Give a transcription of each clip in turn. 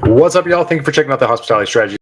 What's up, y'all? Thank you for checking out the hospitality strategy.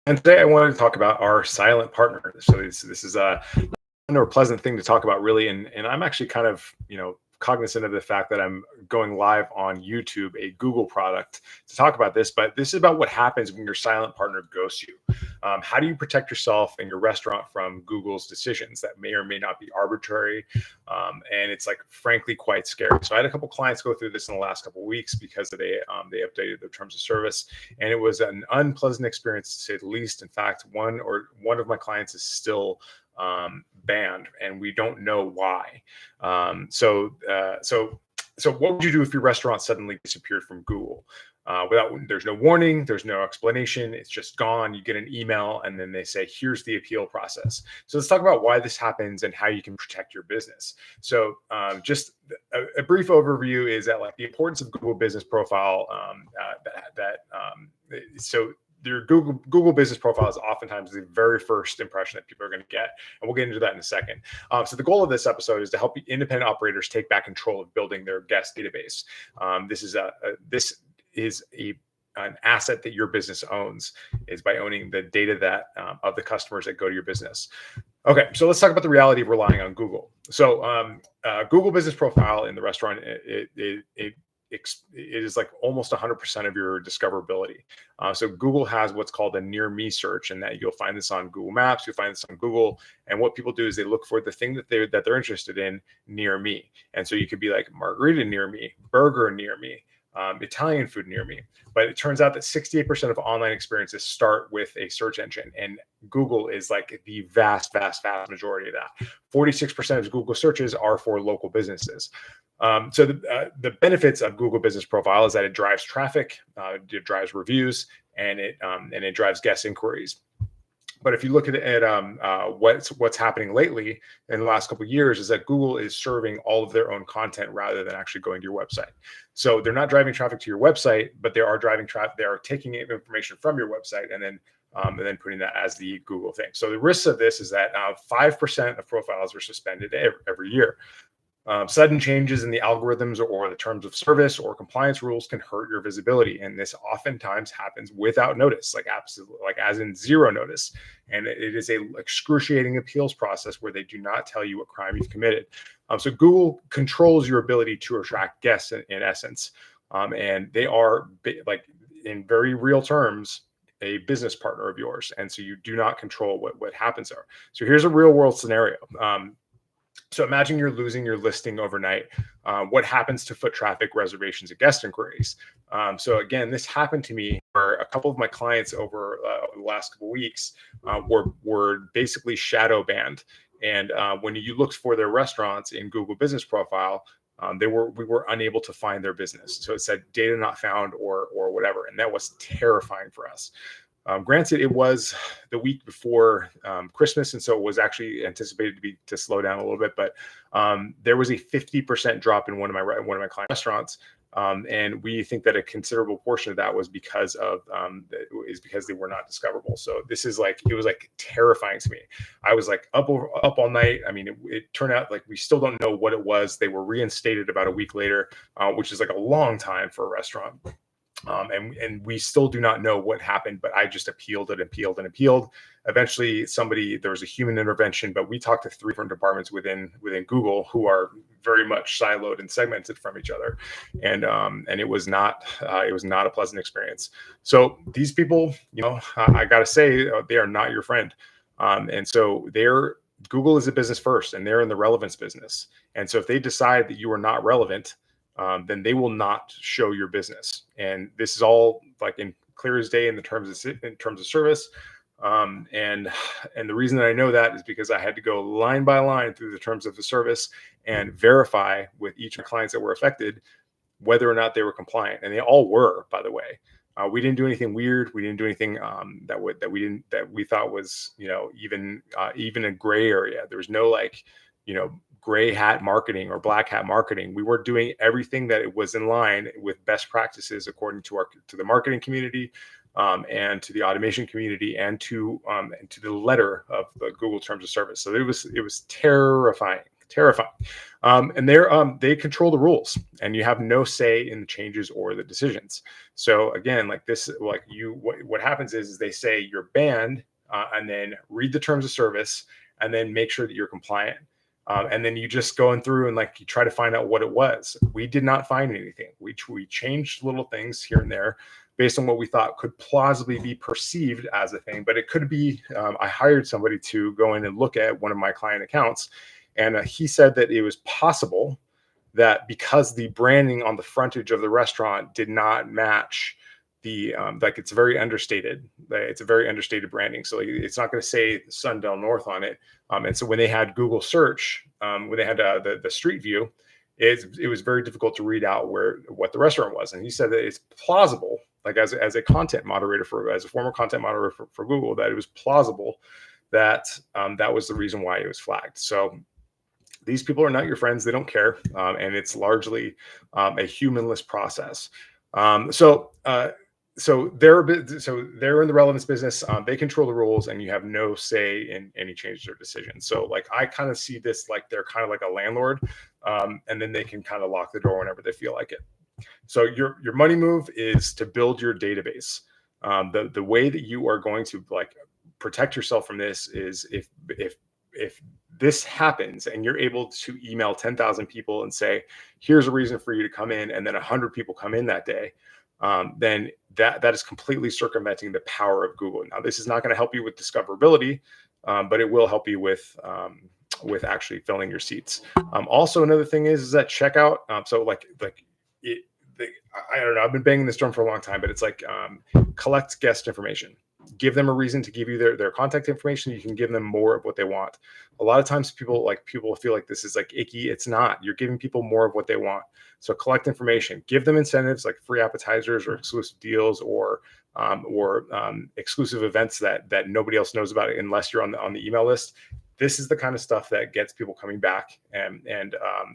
And today I wanted to talk about our silent partner. So this is a fun or pleasant thing to talk about, really. And I'm actually kind of, cognizant of the fact that I'm going live on YouTube, a Google product, to talk about this. But this is about what happens when your silent partner ghosts you. How do you protect yourself and your restaurant from Google's decisions that may or may not be arbitrary? And it's like, frankly, quite scary. So I had a couple clients go through this in the last couple of weeks because they updated their terms of service, and it was an unpleasant experience to say the least. In fact, one of my clients is still banned, and we don't know why. So what would you do if your restaurant suddenly disappeared from Google? There's no warning, there's no explanation, it's just gone. You get an email and then they say, here's the appeal process. So let's talk about why this happens and how you can protect your business. So just a brief overview is that, like, the importance of Google Business Profile, so your Google Business Profile is oftentimes the very first impression that people are going to get, and we'll get into that in a second. So the goal of this episode is to help independent operators take back control of building their guest database. This is an asset that your business owns, is by owning the data that of the customers that go to your business. Okay, so let's talk about the reality of relying on Google. So Google Business Profile in the restaurant, it is like almost 100% of your discoverability. So Google has what's called a near me search, and that you'll find this on Google Maps, you'll find this on Google. And what people do is they look for the thing that they're interested in near me. And so you could be like margarita near me, burger near me, Italian food near me. But it turns out that 68% of online experiences start with a search engine, and Google is like the vast majority of that. 46% of Google searches are for local businesses. So the benefits of Google Business Profile is that it drives traffic, it drives reviews, and it drives guest inquiries. But if you look at what's happening lately in the last couple of years, is that Google is serving all of their own content rather than actually going to your website. So they're not driving traffic to your website, but they are driving traffic. They are taking information from your website and then putting that as the Google thing. So the risks of this is that 5% of profiles are suspended every year. Sudden changes in the algorithms or the terms of service or compliance rules can hurt your visibility, and this oftentimes happens without notice, like as in zero notice. And it is a excruciating appeals process where they do not tell you what crime you've committed. So Google controls your ability to attract guests in essence, and they are like, in very real terms, a business partner of yours, and so you do not control what happens there. So here's a real world scenario. So imagine you're losing your listing overnight. What happens to foot traffic, reservations, and guest inquiries? So again, this happened to me where a couple of my clients over the last couple of weeks were basically shadow banned. And when you looked for their restaurants in Google Business Profile, we were unable to find their business. So it said data not found or whatever, and that was terrifying for us. Granted, it was the week before Christmas, and so it was actually anticipated to slow down a little bit. But there was a 50% drop in one of my client restaurants, and we think that a considerable portion of that was because they were not discoverable. So it was like terrifying to me. I was like up all night. I mean, it turned out like we still don't know what it was. They were reinstated about a week later, which is like a long time for a restaurant. And we still do not know what happened, but I just appealed. Eventually there was a human intervention, but we talked to 3 different departments within Google who are very much siloed and segmented from each other. And it was not a pleasant experience. So these people, I got to say, they are not your friend. And so Google is a business first, and they're in the relevance business. And so if they decide that you are not relevant, then they will not show your business. And this is all like in clear as day in terms of service. And the reason that I know that is because I had to go line by line through the terms of the service and verify with each of the clients that were affected whether or not they were compliant. And they all were, by the way. We didn't do anything weird. We didn't do anything that we thought was, even a gray area. There was no gray hat marketing or black hat marketing. We were doing everything that it was in line with best practices according to the marketing community, and to the automation community, and to the letter of the Google terms of service. So it was terrifying Terrifying. And they control the rules, and you have no say in the changes or the decisions. So again, like this, like what happens is they say you're banned, and then read the terms of service, and then make sure that you're compliant. And then you just going through and like you try to find out what it was. We did not find anything. We changed little things here and there based on what we thought could plausibly be perceived as a thing, but it could be. I hired somebody to go in and look at one of my client accounts, and he said that it was possible that because the branding on the frontage of the restaurant did not match the like it's very understated. It's a very understated branding, so it's not going to say Sundell North on it. And so when they had Google search, when they had the street view, it was very difficult to read out what the restaurant was. And he said that it's plausible, like as a content moderator as a former content moderator for Google, that it was plausible that that was the reason why it was flagged. So these people are not your friends. They don't care. And it's largely a humanless process. So they're in the relevance business. They control the rules, and you have no say in any changes or decisions. So like I kind of see this like they're kind of like a landlord, and then they can kind of lock the door whenever they feel like it. So your money move is to build your database. The way that you are going to like protect yourself from this is if this happens and you're able to email 10,000 people and say, here's a reason for you to come in, and then 100 people come in that day, then that is completely circumventing the power of Google. Now, this is not going to help you with discoverability, but it will help you with actually filling your seats. Also, another thing is that checkout. So I don't know. I've been banging this drum for a long time, but it's like collect guest information. Give them a reason to give you their contact information. You can give them more of what they want. A lot of times people feel like this is like icky. It's not. You're giving people more of what they want. So collect information. Give them incentives like free appetizers or exclusive deals or exclusive events that nobody else knows about unless you're on the email list. This is the kind of stuff that gets people coming back. And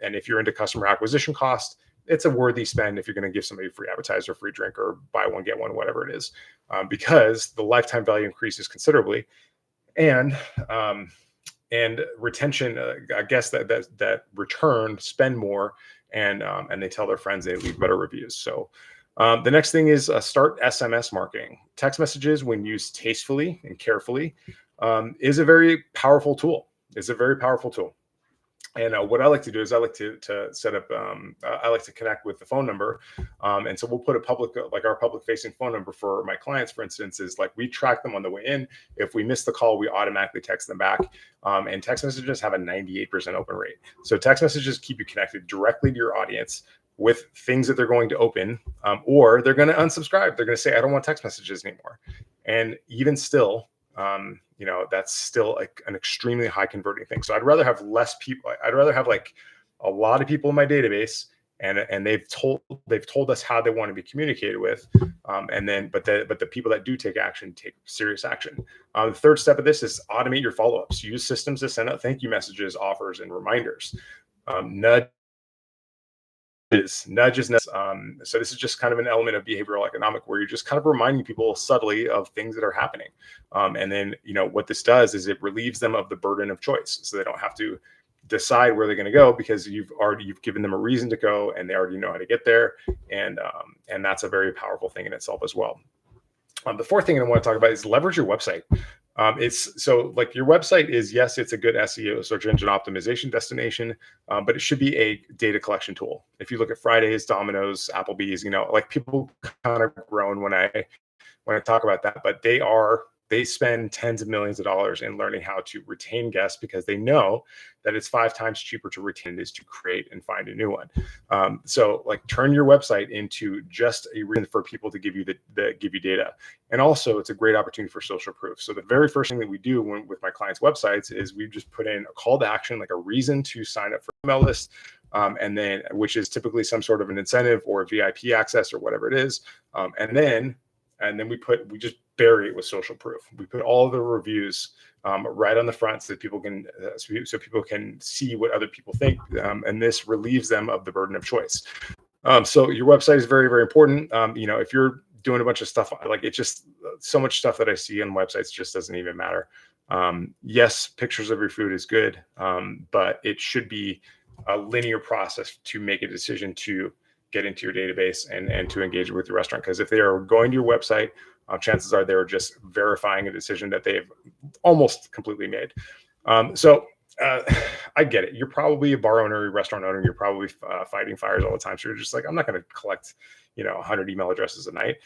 if you're into customer acquisition cost, it's a worthy spend if you're going to give somebody a free appetizer, free drink, or buy one, get one, whatever it is, because the lifetime value increases considerably. And retention, I guess that return spend more, and they tell their friends, they leave better reviews. So the next thing is start SMS marketing. Text messages, when used tastefully and carefully, is a very powerful tool. And what I like to do is I like to set up, I like to connect with the phone number. And so we'll put our public facing phone number for my clients, for instance, is like we track them on the way in. If we miss the call, we automatically text them back. And text messages have a 98% open rate. So text messages keep you connected directly to your audience with things that they're going to open, or they're going to unsubscribe. They're going to say, I don't want text messages anymore. And even still, that's still like an extremely high converting thing. So I'd rather have less people. I'd rather have like a lot of people in my database, and they've told us how they want to be communicated with. But the people that do take action take serious action. The third step of this is automate your follow-ups. Use systems to send out thank you messages, offers, and reminders. Nudges. So this is just kind of an element of behavioral economic where you're just kind of reminding people subtly of things that are happening. And then, what this does is it relieves them of the burden of choice. So they don't have to decide where they're going to go because you've given them a reason to go and they already know how to get there. And that's a very powerful thing in itself as well. The fourth thing I want to talk about is leverage your website. It's so like your website is, yes, it's a good SEO, search engine optimization destination, but it should be a data collection tool. If you look at Fridays, Domino's, Applebee's, like people kind of groan when I talk about that, but they spend tens of millions of dollars in learning how to retain guests because they know that it's 5 times cheaper to retain than it is to create and find a new one. So like turn your website into just a reason for people to give you give you data. And also it's a great opportunity for social proof. So the very first thing that we do with my clients' websites is we just put in a call to action, like a reason to sign up for an email list. And then, which is typically some sort of an incentive or VIP access or whatever it is. And then we just bury it with social proof. We put all the reviews right on the front so that people can see what other people think, and this relieves them of the burden of choice. So your website is very, very important. If you're doing a bunch of stuff, like it's just so much stuff that I see on websites just doesn't even matter. Yes, pictures of your food is good, but it should be a linear process to make a decision to get into your database and to engage with your restaurant. Because if they are going to your website, chances are they're just verifying a decision that they've almost completely made. So I get it. You're probably a bar owner, a restaurant owner. You're probably fighting fires all the time. So you're just like, I'm not going to collect, 100 email addresses a night.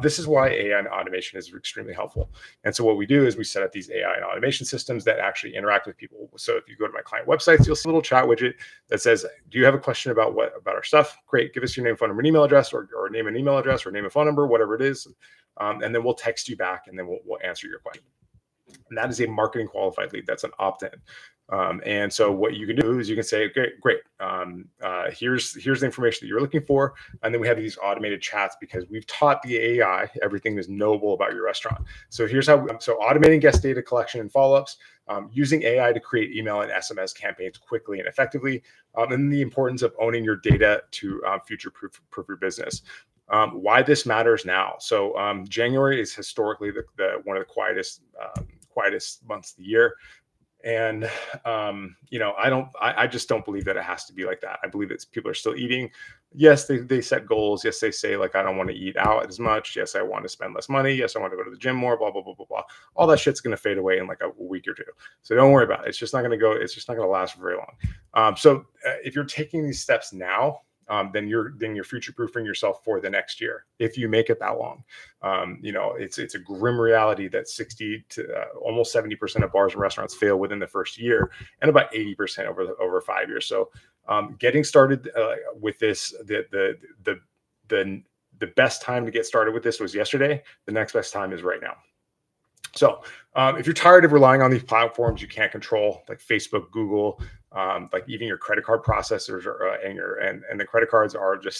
This is why AI and automation is extremely helpful. And so what we do is we set up these AI and automation systems that actually interact with people. So if you go to my client websites, you'll see a little chat widget that says, do you have a question about our stuff? Great. Give us your name, phone number, and email address, or name an email address, or name a phone number, whatever it is. And then we'll text you back, and then we'll answer your question. And that is a marketing qualified lead. That's an opt-in. And so what you can do is you can say, okay, great. Here's the information that you're looking for. And then we have these automated chats because we've taught the AI everything is knowable about your restaurant. So here's how, so automating guest data collection and follow-ups, using AI to create email and SMS campaigns quickly and effectively, and the importance of owning your data to future-proof your business. Why this matters now. So January is historically the one of the quietest months of the year. And, I just don't believe that it has to be like that. I believe that people are still eating. Yes, they set goals. Yes, they say like, I don't want to eat out as much. Yes, I want to spend less money. Yes, I want to go to the gym more, blah, blah, blah, blah, blah. All that shit's going to fade away in like a week or two. So don't worry about it. It's just not going to last for very long. So if you're taking these steps now, then you're future proofing yourself for the next year if you make it that long. It's a grim reality that 60 to almost 70% of bars and restaurants fail within the first year, and about 80% over 5 years. So getting started with this, the best time to get started with this was yesterday. The next best time is right now. So if you're tired of relying on these platforms you can't control, like Facebook, Google, like even your credit card processors and the credit cards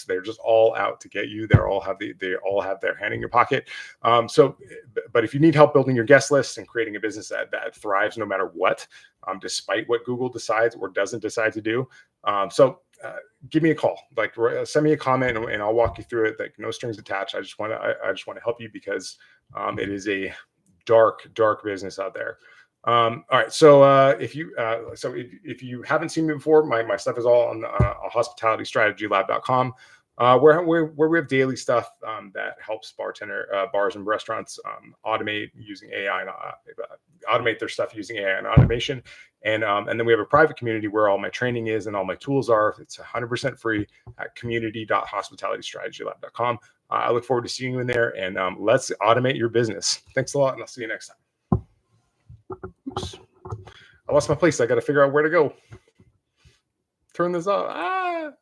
they're just all out to get you. They all have their hand in your pocket. But if you need help building your guest list and creating a business that thrives no matter what, despite what Google decides or doesn't decide to do, give me a call. Like send me a comment and I'll walk you through it. Like no strings attached. I just want to help you because it is a dark business out there. All right. So if you haven't seen me before, my stuff is all on hospitalitystrategylab.com, where we have daily stuff that helps bars and restaurants automate using AI and automate their stuff using AI and automation. And then we have a private community where all my training is and all my tools are. It's 100% free at community.hospitalitystrategylab.com. I look forward to seeing you in there, and let's automate your business. Thanks a lot, and I'll see you next time. Oops. I lost my place. I got to figure out where to go. Turn this off.